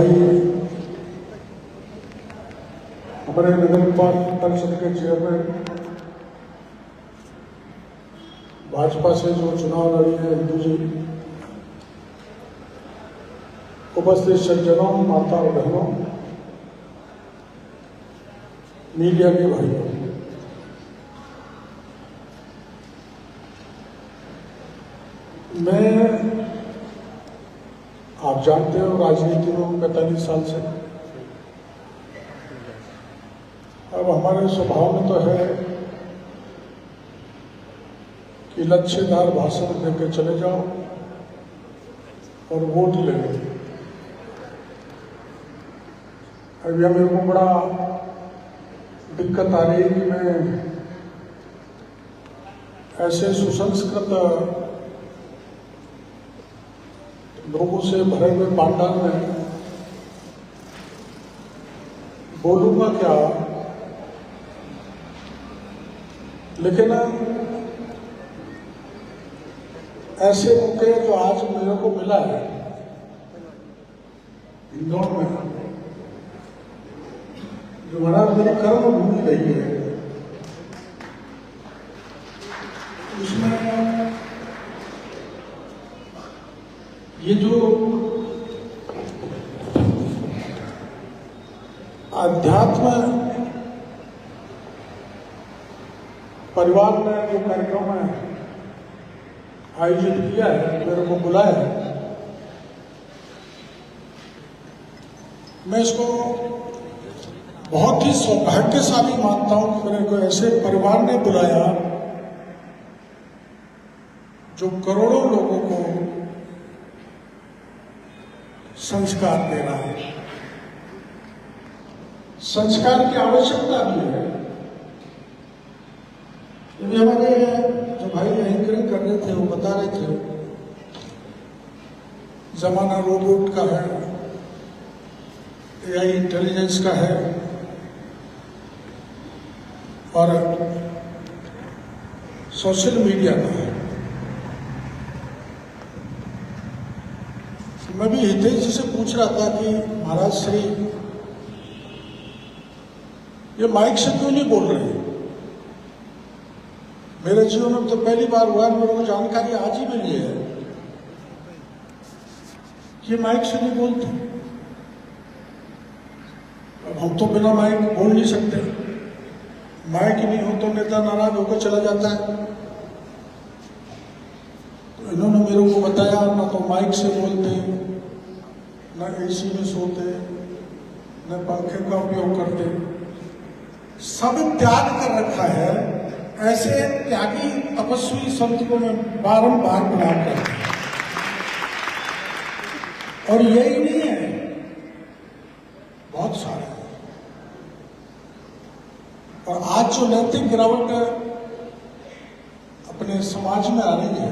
भाई हमारे नगर परिषद के चेयरमैन, भाजपा से जो चुनाव लड़ी है हिंदू जी, उपस्थित सज्जनों, माता और बहनों, मीडिया के भाइयों, मैं, आप जानते हो, राजनीति में 45 साल से। अब हमारे स्वभाव में तो है कि लक्ष्यदार भाषण देकर चले जाओ और वोट ले लो। अभी मेरे को बड़ा दिक्कत आ रही है कि मैं ऐसे सुसंस्कृत लोगों से भरे हुए पांडाल में बोलूंगा क्या, लेकिन ऐसे मौके जो आज मेरे को मिला है इंदौर में, जो महाराज मेरी कर्म भूमि रही है, उसमें ये जो अध्यात्म परिवार ने जो कार्यक्रम आयोजित किया है, मेरे को बुलाया है, मैं इसको बहुत ही सौभाग्यशाली मानता हूं कि मेरे को ऐसे परिवार ने बुलाया जो करोड़ों लोगों को संस्कार दे रहा है। संस्कार की आवश्यकता भी है। अभी हमारे जो भाई एंकरिंग कर रहे थे वो बता रहे थे, जमाना रोबोट का है, एआई इंटेलिजेंस का है और सोशल मीडिया का है। मैं भी हितेश जी से पूछ रहा था कि महाराज श्री ये माइक से क्यों नहीं बोल रहे? मेरे जीवन में तो पहली बार हुआ, मेरे को जानकारी आज ही मिली है कि माइक से नहीं बोलते। अब हम तो बिना माइक बोल नहीं सकते, माइक नहीं हो तो नेता नाराज होकर चला जाता है। तो इन्होंने मेरे को बताया, ना तो माइक से बोलते, न एसी में सोते, न पंखे का उपयोग करते, सब त्याग कर रखा है। ऐसे त्यागी तपस्वी संत को मैं बारंबार प्रणाम करता हूं। और यही नहीं है, बहुत सारे। और आज जो नैतिक गिरावट अपने समाज में आ रही है,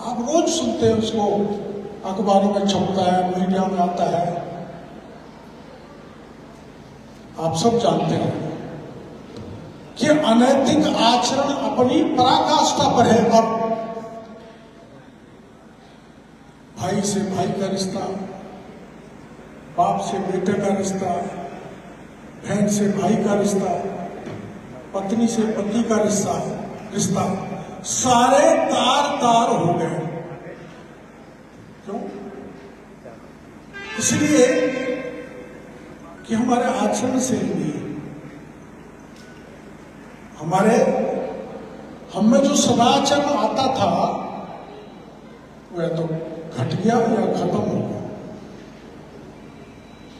आप रोज सुनते हैं उसको, अखबारों में छपता है, मीडिया में आता है, आप सब जानते हैं कि अनैतिक आचरण अपनी पराकाष्ठा पर है। और भाई से भाई का रिश्ता, बाप से बेटे का रिश्ता, बहन से भाई का रिश्ता, पत्नी से पति का रिश्ता सारे तार हो गए। क्यों? इसलिए कि हमारे आचरण से नहीं, हम में जो सदाचार आता था वह तो घट गया या खत्म हो गया।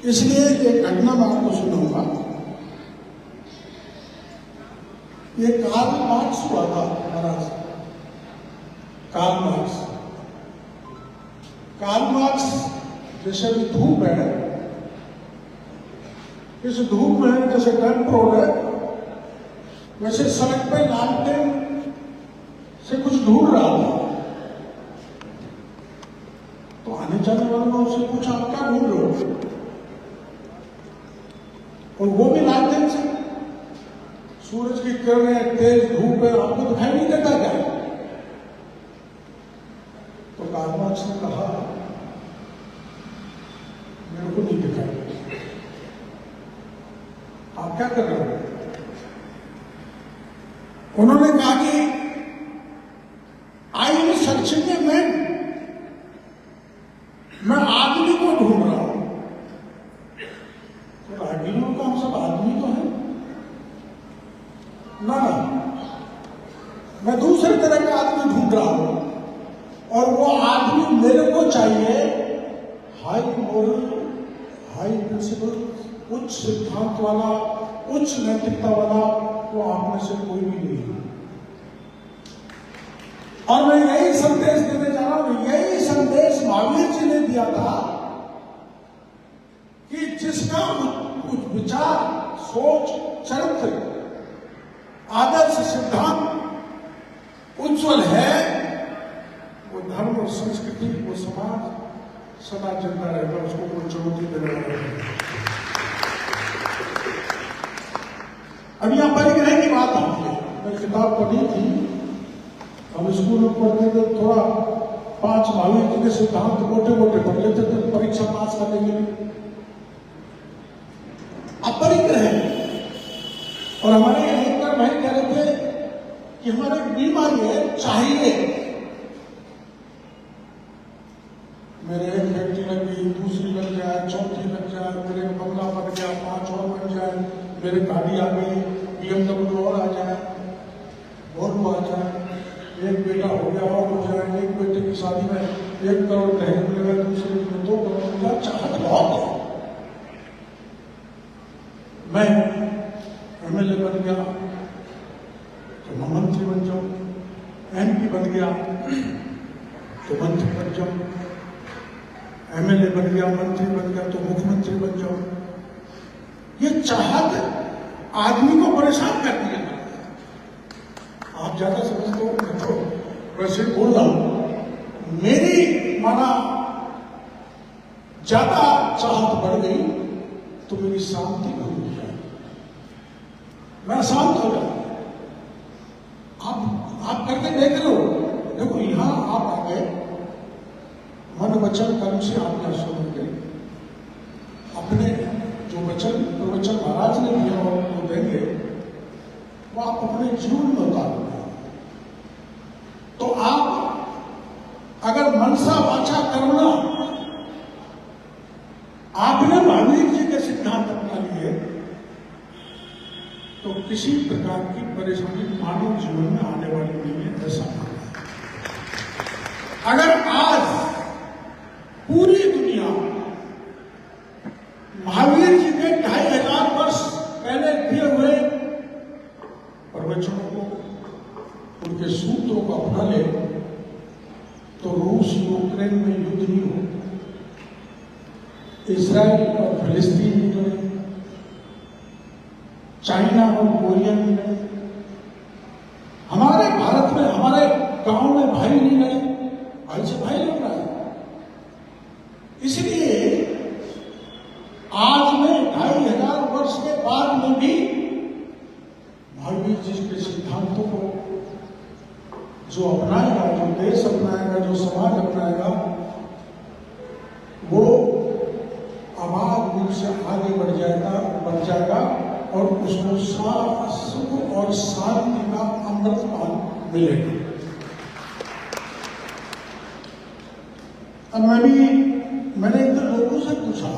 इसलिए एक घटना मैं आपको सुनाऊंगा। ये कार्ल मार्क्स हुआ था महाराज, कार्ल मार्क्स जैसे भी धूप है, इस धूप में जैसे पेट्रोल है, वैसे सड़क पे लालटेन से कुछ ढूंढ रहा था। तो आने जाने वालों ने उससे पूछा, आप क्या ढूंढ रहे हो? और वो भी लालटेन से, सूरज की किरणें, तेज धूप है, आपको दिखाई नहीं देता क्या? तो कार्ल मार्क्स ने कहा मेरे को नहीं दिखाई। आप क्या कर रहे हो? उन्होंने कहा कि I am searching a man, मैं आदमी को ढूंढ रहा हूं। तो रागिनियों का हम सब आदमी तो है ना, मैं दूसरे तरह का आदमी ढूंढ रहा हूं और वो आदमी मेरे को चाहिए हाई मोरल, हाई प्रिंसिपल, उच्च सिद्धांत वाला, उच्च नैतिकता वाला, वो आप में से कोई भी नहीं है। और मैं यही संदेश देने जा रहा हूं, यही संदेश महावीर जी ने दिया था कि जिसका कुछ विचार, सोच, चरित्र, आदर्श, सिद्धांत उज्ज्वल है, वो धर्म और संस्कृति, वो समाज सदा जिंदा रहेगा, उसको कोई चुनौती देने वाला नहीं। अब यहां परिग्रह की बात आती है। मैं किताब पढ़ी थी, हम स्कूल में पढ़ते थे, थोड़ा 5 महावीर जी के सिद्धांत मोटे मोटे पढ़ लेते थे परीक्षा पास करने के लिए। अपरिग्रह, और हमारे यहाँ भाई कह रहे थे कि हमारे बीमारी है, चाहिए। मेरे एक फैक्ट्री लगी, दूसरी लग जाए, चौथी लग जाए, मेरे बंगला बन गया, 5 और बन जाए, मेरे गाड़ी आ गई, BMW और आ जाए, वोल्वो आ जाए, एक बेटा हो गया और हो जाए, एक बेटे की शादी में 1 करोड़ दहेज मिलेगा, दूसरे में 2 करोड़ मिलेगा, चाहत बहुत है। मैं MLA बन गया तो मैं मंत्री बन जाऊं, MP बन गया तो मंत्री बन जाऊं, MLA बन गया, मंत्री बन गया तो मुख्यमंत्री बन जाऊं। ये चाहत आदमी को परेशान करती है। आप ज्यादा समझते हो, मैं तो वैसे बोल रहा हूं। मेरी माना ज्यादा चाहत बढ़ गई तो मेरी शांति भंग हो जाए, मैं शांत हो जाऊं। आप करके देख लो, देखो यहां आप आ गए, मन वचन कर्म से आपने सुन गए, अपने जो वचन प्रवचन महाराज ने दिया और उनको देंगे, वो आप अपने जीवन में उतारोगे। तो आप अगर मनसा वाचा कर्मणा आपने महावीर जी के सिद्धांत अपना लिए तो किसी प्रकार की परेशानी मानव जीवन में आने वाली नहीं है, ऐसा मानना है। अगर आज पूरी दुनिया महावीर जी के 2500 वर्ष पहले दिए हुए प्रवचनों को, उनके सूत्रों को अपना ले तो रूस यूक्रेन में युद्ध नहीं हो, इजराइल और फिलिस्तीन नहीं लड़े, चाइना और कोरिया नहीं लड़े, हमारे भारत में, हमारे गांव में भाई नहीं लड़े, भाई से भाई लड़ रहा है। इसलिए आज में 2500 वर्ष के बाद में भी महावीर जी के सिद्धांतों को जो अपनाएगा, जो देश अपनाएगा, जो समाज अपनाएगा, वो अबाध रूप से आगे बढ़ जाएगा और उसको सुख और शांति का अमृतपान मिलेगा। अब मैंने इधर लोगों से पूछा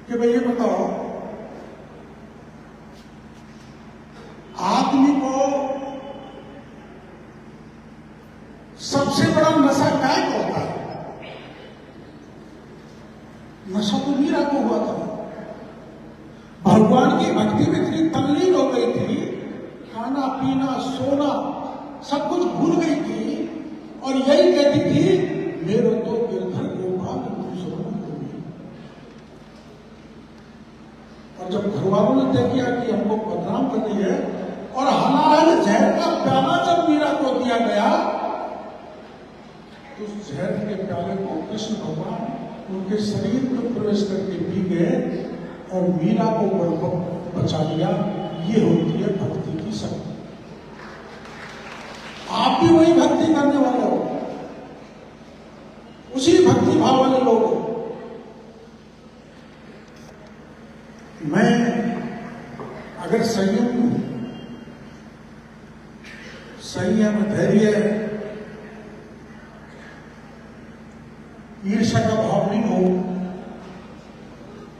कि भाई ये बताओ, आदमी को सबसे बड़ा नशा काय को होता है? नशा तो मीरा को हुआ था। भगवान की भक्ति में इतनी तल्लीन हो गई थी, खाना पीना सोना सब कुछ भूल गई थी और यही कहती थी, मेरे तो गिरधर गोपाल दूसरों में। और जब घरवालों ने तय किया कि हमको बदनाम कर रही है और हलाल जहर का प्याला जब मीरा को दिया गया, तो उस जहर के प्याले को कृष्ण भगवान उनके शरीर में प्रवेश करके पी गए और मीरा को बचा लिया। ये होती है भक्ति की शक्ति। आप भी वही भक्ति करने वाले हो। उसी भक्ति भाव वाले लोग। मैं अगर संयम धैर्य ईर्ष्या का भाव नहीं हो,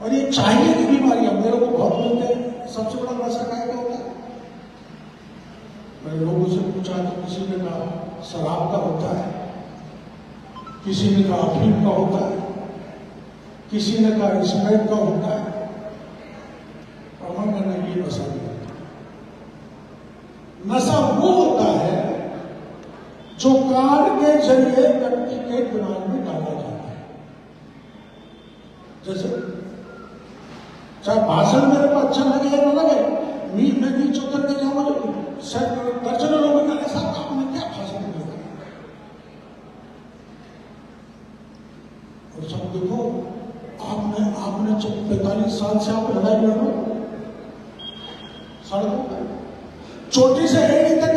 और ये चाहिए की बीमारियां मेरे को बहुत मिलते हैं। सबसे बड़ा नशा क्या होता है? मैंने लोगों से पूछा तो किसी ने कहा शराब का होता है, किसी ने कहा अफीम का होता है, किसी ने कहा स्मोक का होता है, और मैंने ये नशा दिया। नशा वो होता है जो कार्ड के जरिए व्यक्ति के दिमाग में डाला जाता है। जैसे चाहे भाषण मेरे को अच्छा लगे या ना लगे, मैं नीचे उतर के जाऊंगा, दर्जनों लोगों ने कहा साहब आपने क्या भाषण दिया, और सब देखो आपने 45 साल से आप लड़ाई लड़ रहे हो सड़कों पर, चोटी से एक तक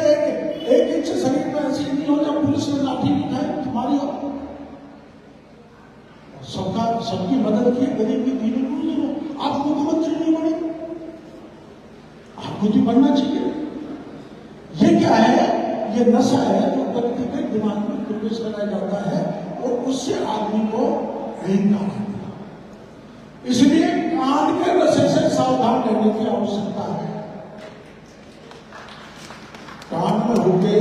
एक इंच शरीर में ऐसी नहीं हो जब पुलिस ने लाठी दिखाई तुम्हारी हो। सबकी मदद की, गरीब की दीदी नहीं हो, आप मुख्यमंत्री नहीं बने, आपको भी बनना चाहिए। ये क्या है? ये नशा है जो व्यक्ति के दिमाग में प्रवेश कराया जाता है और उससे आदमी को रेंगना आता है। इसलिए कान के नशे से सावधान रहने की आवश्यकता है। कान में होके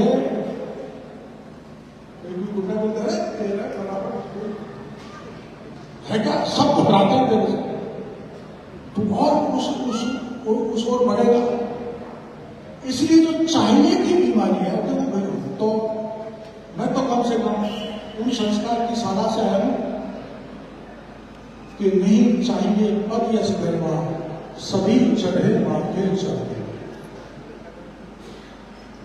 है क्या, सब घबराते हैं तेरे से, तुम और उस ओर बढ़ेगा। इसलिए जो चाहिए की बीमारी है तो मैं तो कम से कम उन संस्कार की सादा से है कि नहीं चाहिए पद यश गरबा सभी चढ़े माथे चढ़े।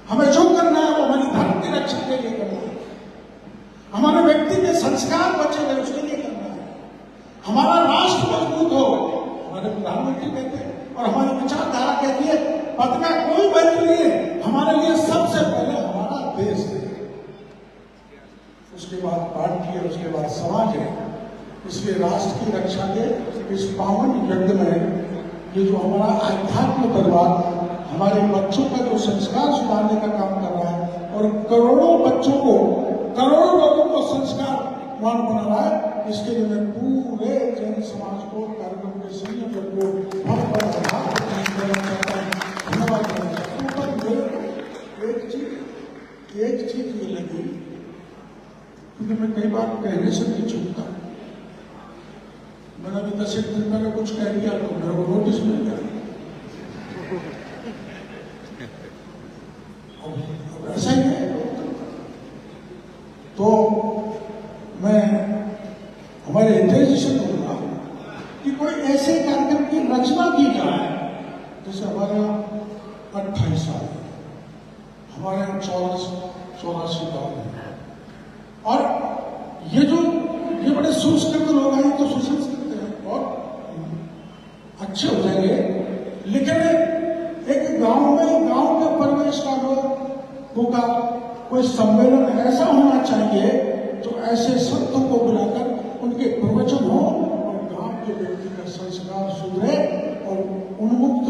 हमें जो करना है वो हमारी धर्म की रक्षा के लिए करना है, हमारे व्यक्ति के संस्कार बचे हुए उसके लिए करना है, हमारा राष्ट्र मजबूत हो, हमारे प्रधानमंत्री कहते हैं और हमारी विचारधारा कहती है पद का कोई महत्व नहीं है, हमारे लिए सबसे पहले हमारा देश है, उसके बाद पार्टी है, उसके बाद समाज है। इसलिए राष्ट्र की रक्षा के इस पावन यज्ञ में ये जो हमारा आध्यात्म परिवार हमारे बच्चों का जो संस्कार सुधारने का काम कर रहा है और करोड़ों बच्चों को, करोड़ों लोगों को संस्कारवान बना रहा है, इसके लिए मैं पूरे जन समाज को, कार्यक्रम के संयोजक को बहुत बड़ा आभार देना चाहता हूँ, धन्यवाद देना चाहता हूँ। पर एक चीज ये लगी, क्योंकि मैं कई बार कहने से नहीं चूकता। मैंने अभी 10 दिन पहले कुछ कह दिया तो मेरे को नोटिस मिल गया, अब ऐसा ही है। तो मैं हमारे हितेश से कहूँगा कि कोई ऐसे कार्यक्रम की रचना की जाए, जैसे हमारे यहाँ 28 साल, हमारे यहाँ 84 गाँव है, और ये बड़े सुसंस्कृत लोग हैं, तो सुसंस्कृत हैं और अच्छे हो जाएंगे, लेकिन एक गांव के परिवेश का लोगों का कोई सम्मेलन ऐसा होना चाहिए जो ऐसे संतों को बुलाकर उनके प्रवचन हो और गांव के व्यक्ति का संस्कार सुधरे और उन्मुक्त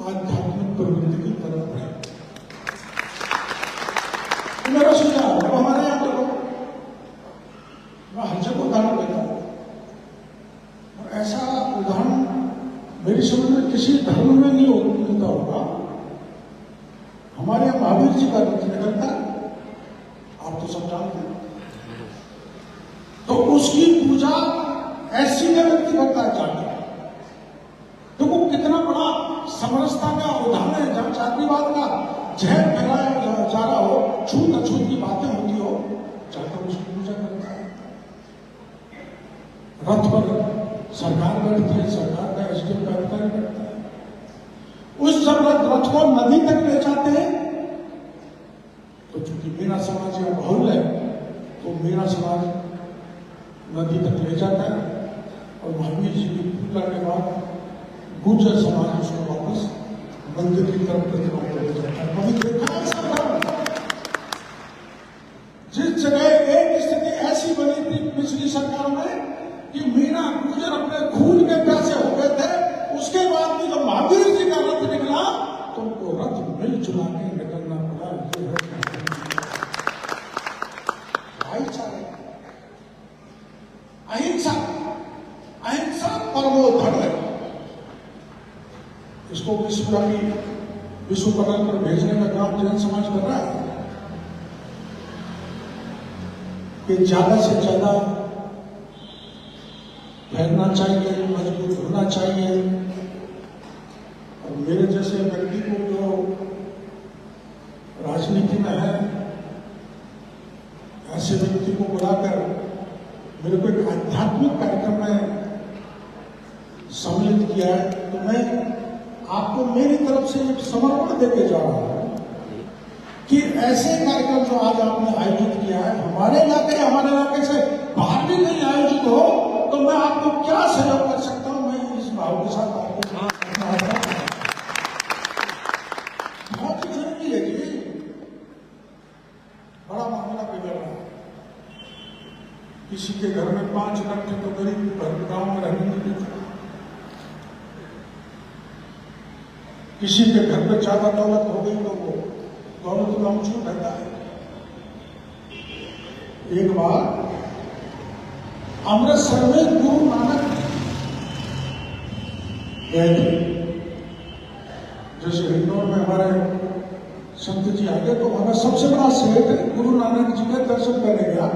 आध्यात्मिक प्रवृत्ति की तरफ बढ़े। मेरा सुझाव है, हमारे यहाँ तो मैं हर जगह उदाहरण देता हूँ, और ऐसा उदाहरण मेरी समझ में किसी धर्म में नहीं मिलता होगा। हमारे यहाँ महावीर जी का रथ निकलता है, आप तो सब जानते हैं, तो उसकी पूजा ऐसी व्यक्ति करता है जाकर, तो वो कितना बड़ा समरसता का उदाहरण है, जहां जातिवाद का जहर फैलाया जा रहा हो, छूत अछूत की बातें होती हो, जाकर उसकी पूजा करता है। रथ पर सरकार बैठती है, सरकार का एसडीएम का अधिकारी बैठता है। उस जब रथ को नदी तक ले जाते हैं, तो चूंकि मेरा समाज यहाँ बहुल है, तो मेरा समाज नदी तक ले जाता है और महावीर जी की पूजा के बाद गुर्जर समाज उसको वापस मंदिर की तरफ प्रतिमा को ले जाता है। कभी देखा है सब? जिस जगह एक स्थिति ऐसी बनी थी पिछली उसके बाद में जब महावीर जी का रथ निकला तो उनको रथ मिल चुला के निकलना पड़ा। ये भाईचारे, अहिंसा, अहिंसा परमो धर्म। इसको विश्व पटल पर भेजने का काम जैन समाज कर रहा है कि ज्यादा से ज्यादा फैलना चाहिए, मजबूत होना चाहिए। और मेरे जैसे व्यक्ति को जो राजनीति में है, ऐसे व्यक्ति को बुलाकर मेरे को एक आध्यात्मिक कार्यक्रम में सम्मिलित किया है, तो मैं आपको मेरी तरफ से एक समर्पण देके जा रहा हूं कि ऐसे कार्यक्रम जो आज आपने आयोजित किया है, हमारे इलाके से बाहर भी नहीं आयोजित हो, तो मैं आपको क्या सहयोग कर सकता हूं, मैं इस भाव के साथ आपको बहुत जरूरी है कि बड़ा मामला बिगड़ रहा है। किसी के घर में 5 लाख थे तो गरीब गांव में रहने नहीं देते, किसी के घर में ज्यादा दौलत हो गई तो वो दौलत का उछूट रहता है। एक बार अमृतसर में गुरु नानक गए थे। जैसे इंदौर में हमारे संत जी आगे, तो हमारा सबसे बड़ा सेठ गुरु नानक जी के दर्शन करने गया।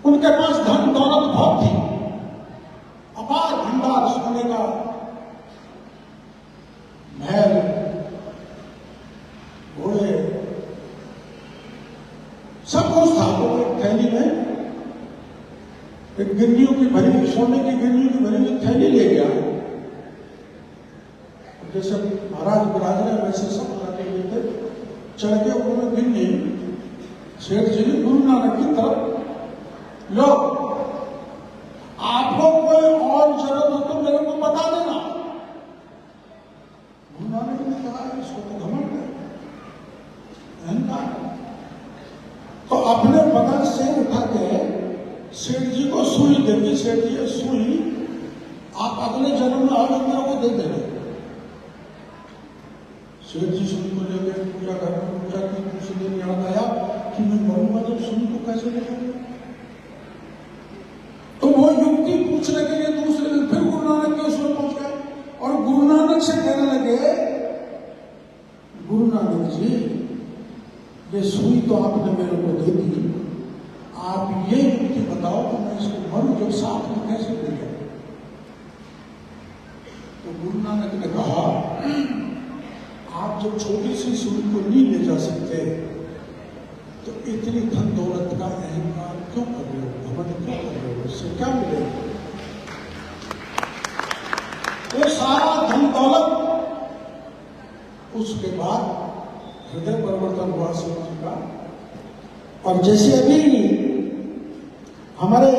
उनके पास धन दौलत बहुत थी, अपार भंडार, सोने का महल, घोड़े, सब कुछ था। वो एक थैली में एक गिन्नियों की भरी, सोने की गिन्नियों की भरी हुई थैली ले गया। जैसे महाराज विराज रहे वैसे सब लाके लिए थे, चढ़ के उन्होंने गिन्नी सेठ जी ने गुरु नानक की तरफ, लो आपको कोई और जरूरत हो तो मेरे को बता देना। गुरु नानक ने कहा इसको तो घमंड है, अहंकार। तो अपने बगल से उठा के सेठ जी को सुई देगी, सेठ जी सुई आप अगले जन्म में आओगे मेरे को दे देना। सेठ जी सुई को लेकर पूजा घर में पूजा की, दूसरे दिन याद आया कि मैं मरूंगा तो सुई को कैसे लेंगे। तो वो युक्ति पूछने के लिए दूसरे दिन फिर गुरु नानक के उसमें पहुंच गए और गुरु नानक से कहने लगे, गुरु नानक जी ये सुई तो आपने मेरे को दे दी, आप ये युक्ति बताओ तो मैं इसको मरूं जब साथ में कैसे ले जाऊं। तो गुरु नानक ने कहा, आप जब छोटी सी सुई को नहीं ले जा सकते तो इतनी धन दौलत का अहंकार क्यों कर रहे हो, घमंड क्यों कर रहे हो, इससे क्या मिलेगा। वो सारा धन दौलत उसके बाद हृदय परिवर्तन हुआ शिव जी का। और जैसे अभी हमारे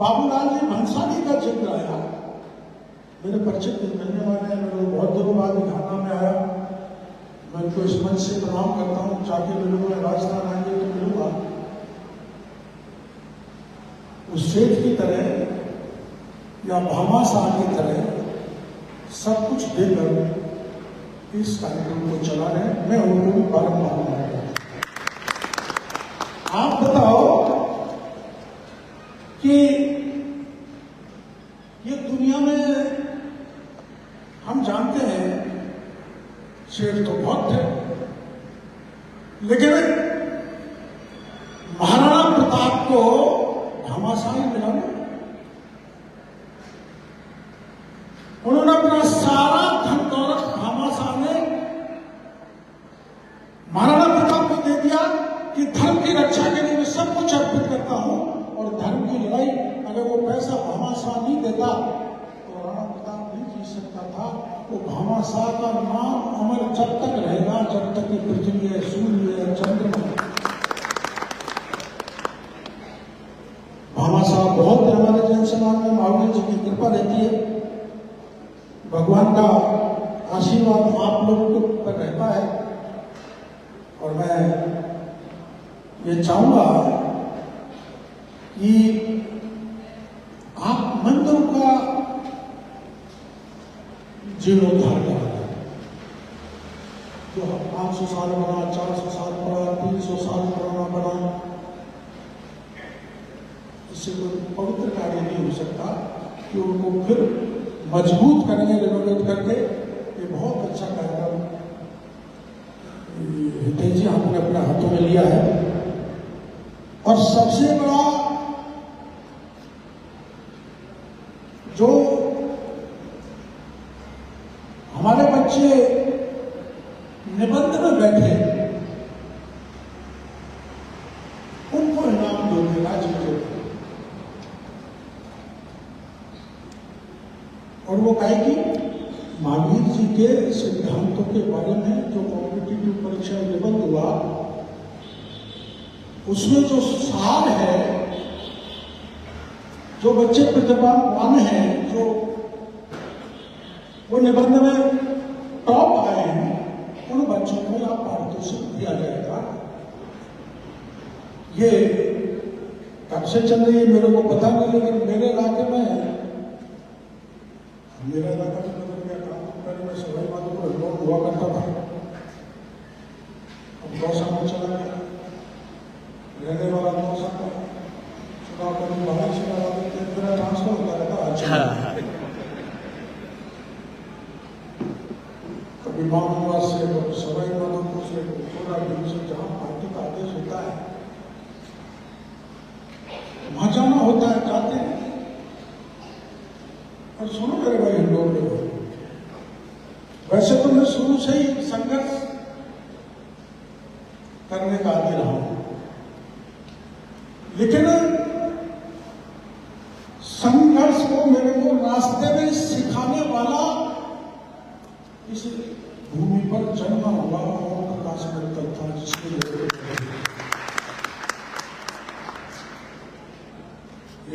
बाबूलाल जी भंसाली का जिक्र आया, मेरे परिचित मिलने वाले हैं, मेरे बहुत दिनों बाद घाना में आया, मैं उनको इस मंच से प्रणाम करता हूँ, जाके मिलूंगा, राजस्थान आएंगे तो मिलूंगा। उस सेठ की तरह या भामाशाह की तरह सब कुछ देकर इस कार्यक्रम को चला रहे हैं, मैं उनको भी बारम्बार कहूंगा। आप बताओ कि ये दुनिया में हम जानते हैं शेर तो बहुत थे, लेकिन महाराणा प्रताप को घमासान मिला ना, उन्होंने अपना सारा धन दौलत घमासान ने महाराणा प्रताप को दे दिया कि धर्म की रक्षा के लिए मैं सब कुछ अर्पित करता हूं, और धर्म की लड़ाई अगर वो पैसा घमासान नहीं देता तो राणा प्रताप नहीं जीत सकता था। वो घमासान का नाम अमर जब तक रहेगा, जब तक कि पृथ्वी है, सूर्य है, चंद्रमा। घमासान बहुत हमारे जैन समाज में महावीर जी की कृपा रहती है, भगवान का आशीर्वाद आप लोगों पर रहता है। और मैं ये चाहूंगा कि आप मंदिरों का जीर्णोद्धार करा है। जो 500 साल बना, 400 साल बना, 300 साल पुराना बना, इससे कोई पवित्र कार्य नहीं हो सकता कि उनको फिर मजबूत करेंगे रिनोवेट करके। ये बहुत अच्छा कार्यक्रम हितेश जी हमने अपने हाथों में लिया है। और सबसे बड़ा जो हमारे बच्चे निबंध में बैठे उनको इनाम दोगे राज्य के, और वो कहेगी महावीर जी के सिद्धांतों के बारे में जो कॉम्पिटिटिव परीक्षा निबंध हुआ उसमें जो सार है, जो बच्चे प्रतिभावान हैं, जो वो निबंध में टॉप आए हैं, उन बच्चों को आप पारितोषिक दिया जाएगा। ये कब से चल रही है मेरे को पता नहीं, लेकिन मेरे इलाके में, मेरा इलाका तो बदल गया, काम में सवाई माधोपुर लोग हुआ करता था, अब गौसा में चला गया, रहने वाला गौसा का चुनाव कभी बाहर से लगा देते, मेरा ट्रांसफर होता रहता। अच्छा कभी मामूला से, सवाई माधोपुर से, पूरा दिन से, जहां पार्टी का आदेश होता है वहां जाना होता है, जाते हैं। और सुनो मेरे भाई लोग, वैसे तो मैं शुरू से ही संघर्ष करने का आदि रहा हूं, लेकिन संघर्ष को मेरे को रास्ते में सिखाने वाला इस भूमि पर जन्मा हुआ और प्रकाश मित्तल था, जिसके लिए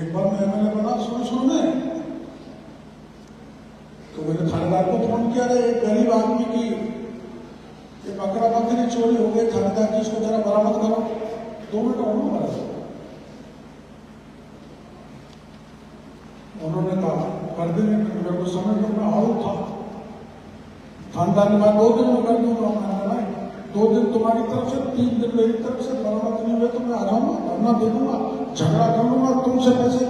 एक बार मैं एमएलए बना शुरू में, तो मैंने थानेदार को फोन किया, एक गरीब आदमी की ये बकरा बकरी चोरी हो गई, थानेदार की, इसको जरा बरामद करो। 2 मिनट और मारा। उन्होंने कहा कर देंगे, मेरे को समझ में मैं आउट था, थानेदार ने कहा 2 दिन में कर दूंगा। मैंने भाई 2 दिन तुम्हारी तरफ से, 3 दिन मेरी तरफ से, बरामद नहीं हुए तो मैं आ जाऊंगा, धरना दे दूंगा, झगड़ा कर लूंगा, तुमसे पैसे।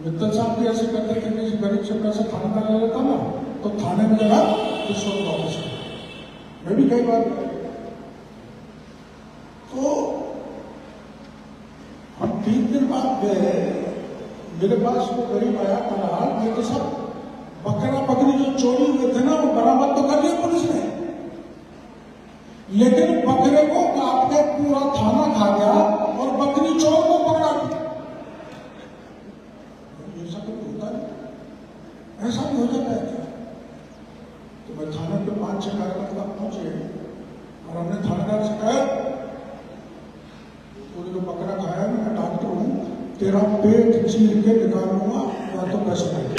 मित्तल साहब भी ऐसे करते थे, किसी गरीब से पैसे थानेदार ले लेता ना, तो थाने में लगा रिश्वत वापस कर। मैं भी कई बार, तो हम 3 दिन बाद गए, मेरे पास वो गरीब आया, कहा मेरे तो सब बकरा बकरी जो चोरी हुए थे ना, वो बरामद तो कर लिया पुलिस ने, लेकिन बकरे को काट के पूरा थाना खा गया और बकरी चोर को पकड़ा दिया। ऐसा तो होता नहीं, ऐसा भी हो जाता है क्या? तो मैं थाने पे 5-6 कार्यकर्ता पहुंचे और हमने थानेदार से कहा, तूने जो बकरा खाया, मैं डॉक्टर हूं, तेरा पेट चीर के निकालूंगा या तो पैसे नहीं।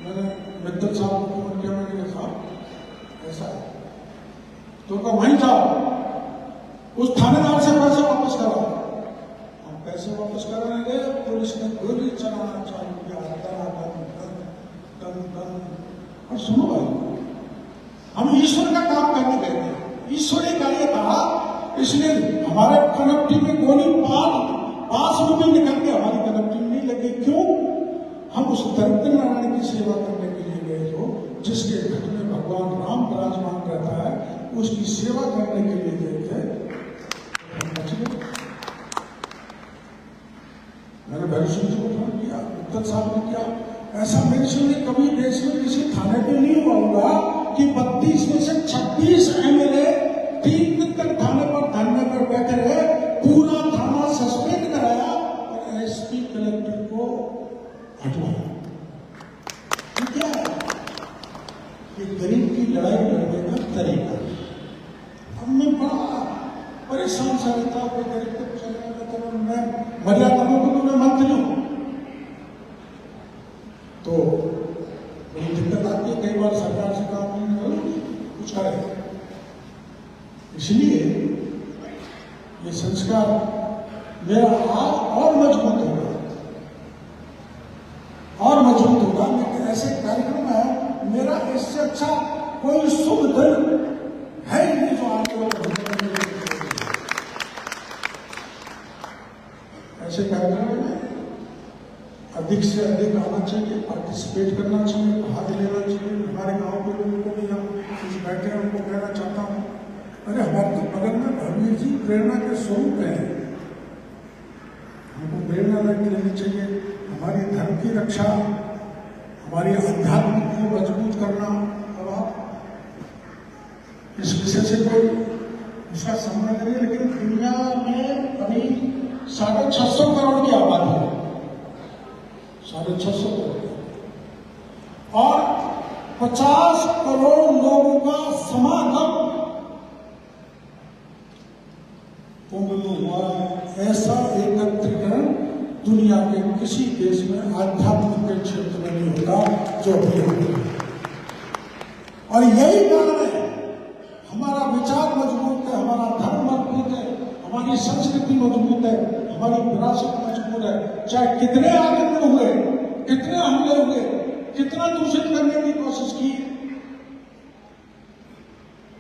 मैंने मित्तल साहब को फोन किया, मैंने कहा ऐसा है, तो कहा वहीं जाओ, उस थानेदार से पैसे वापस कराओ। हम पैसे वापस कराने गए, पुलिस ने गोली चलाना चालू किया, और सुनो भाई, हम ईश्वर का काम करने गए थे, ईश्वरीय कार्य था, इसलिए हमारे कनेक्टी में गोली पास में भी निकल के हमारी कनेक्टी नहीं लगी। क्यों? हम उस दरिद्र नारायण की सेवा करने के लिए गए, जो जिसके घर में भगवान राम विराजमान रहता है, उसकी सेवा करने के लिए गए थे। मैंने भैरव जी को फोन किया, मित्तल साहब ने किया, ऐसा मेरे से कभी देश में किसी थाने पे नहीं हुआ होगा कि 32 में से 26 एमएलए 3 दिन तक थाने पर धरने पर बैठे रहे, पूरा थाना सस्पेंड कराया और एसपी कलेक्टर को हटवाया। क्या है ये गरीब की लड़ाई लड़ने का तरीका? अब मैं बड़ा परेशान सा रहता हूं, गरीब को चलने का, तो मैं मर्यादा में तो मैं मंत्री हूं, तो बड़ी दिक्कत आती है, कई बार सरकार से काम नहीं कुछ करे। इसलिए ये संस्कार मेरा और मजबूत होगा। अच्छा कोई शुभ दिन है ही नहीं जो आपको ऐसे कार्यक्रम में अधिक से अधिक आना चाहिए, पार्टिसिपेट करना चाहिए, भाग लेना चाहिए। हमारे गांव के लोगों को भी हम कुछ बैठे हैं उनको कहना चाहता हूँ, अरे हमारे तो बगल में भगवीर जी प्रेरणा के स्वरूप है, हमको प्रेरणा लेनी चाहिए। हमारी धर्म की रक्षा, हमारी अध्यात्म को मजबूत करना। अब आप इस विषय से कोई उसका संबंध नहीं, लेकिन दुनिया में अभी 650 करोड़ की आबादी है, 650 करोड़, और 50 करोड़ लोगों का समागम कुंभ में हुआ। ऐसा एकत्रीकरण दुनिया के किसी देश में आध्यात्म के क्षेत्र में नहीं होता जो अभी होता है। और यही कारण है, हमारा विचार मजबूत है, हमारा धर्म मजबूत है, हमारी संस्कृति मजबूत है, हमारी विरासत मजबूत है। चाहे कितने आक्रमण हुए, कितने हमले हुए, कितना दूषित करने की कोशिश की,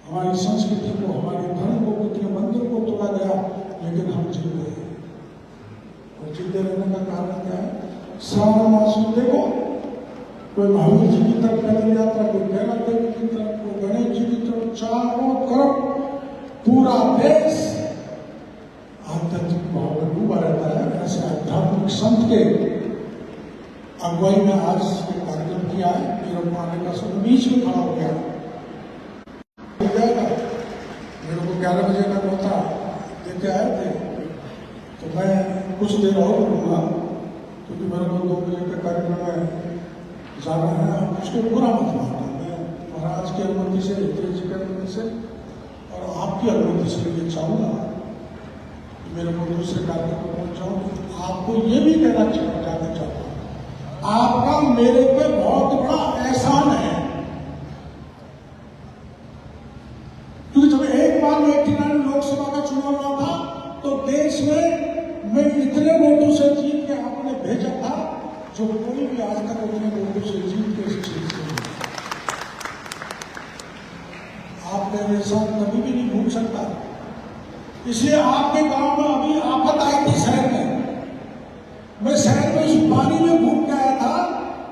हमारी संस्कृति को, हमारे धर्म को, कितने मंदिर को तोड़ा गया, लेकिन हम जीत गए। और जीते रहने का कारण क्या है? श्रावण मास में देखो, कोई महावीर जी की तरफ पैदल यात्रा, कोई कैला देवी की तरफ, कोई गणेश जी की तरफ, चारों तरफ पूरा देश आध्यात्मिक भाव में डूबा रहता है। ऐसे आध्यात्मिक संत के अगुवाई में आज कार्यक्रम किया है। मेरे को आने का सब बीच में खड़ा हो गया, मेरे को 11 बजे का होता देते आए थे, तो मैं कुछ देर और रुकूंगा, क्योंकि मेरे को 2 बजे का कार्यक्रम में जाना है। उसको बुरा मत मानना, मैं महाराज की अनुमति से, हितेश जी की अनुमति से और आपकी अनुमति से ये चाहूँगा मेरे को दूसरे कार्यक्रम में पहुँच जाऊँ। आपको ये भी कहना चाहता हूँ, आपका मेरे पे बहुत बड़ा एहसान है, क्योंकि जब एक बार 89 लोकसभा का चुनाव हुआ था तो देश में मैं इतने वोटों से जीत के आपने भेजा था जो कोई भी आज तक उतने वोटों से जीत के इस चीज से आप मेरे साथ कभी भी नहीं भूल सकता। इसलिए आपके गांव में अभी आफत आई थी शहर में, मैं शहर में उस पानी में घूम के आया था,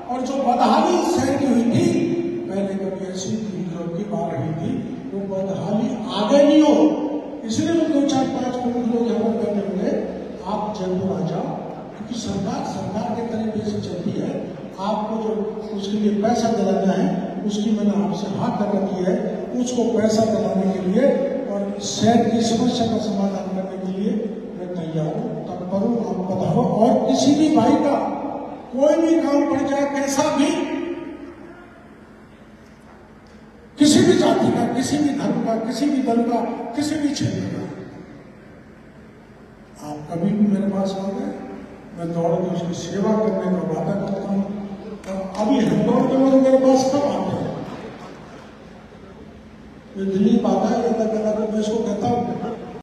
और जो बदहाली शहर की हुई थी, पहले कभी ऐसी थी जो की बार हुई थी, वो बदहाली आगे नहीं हो। इसलिए वो 2-4-5 करोड़ लोग यहाँ पर बैठे हुए, आप जयपुर आ जाओ, क्योंकि सरकार के तरीके से चलती है। आपको जो उसके लिए पैसा दिलाना है, उसकी मैंने आपसे हाँ कर रखी है, उसको पैसा दिलाने के लिए और शहर की समस्या का समाधान करने के लिए मैं तैयार हूँ, तत्पर हूँ। आप बताओ, और किसी भी भाई का कोई भी काम पड़ जाए, कैसा भी, किसी भी जाति का, किसी भी धर्म का, किसी भी दल का, किसी भी क्षेत्र का, आप कभी भी मेरे पास आ गए, मैं दौड़ के उसकी सेवा करने का वादा करता हूँ। और अभी हम दौड़ के लोग मेरे पास कब आते हैं? दिल्ली आता है, मैं इसको कहता हूँ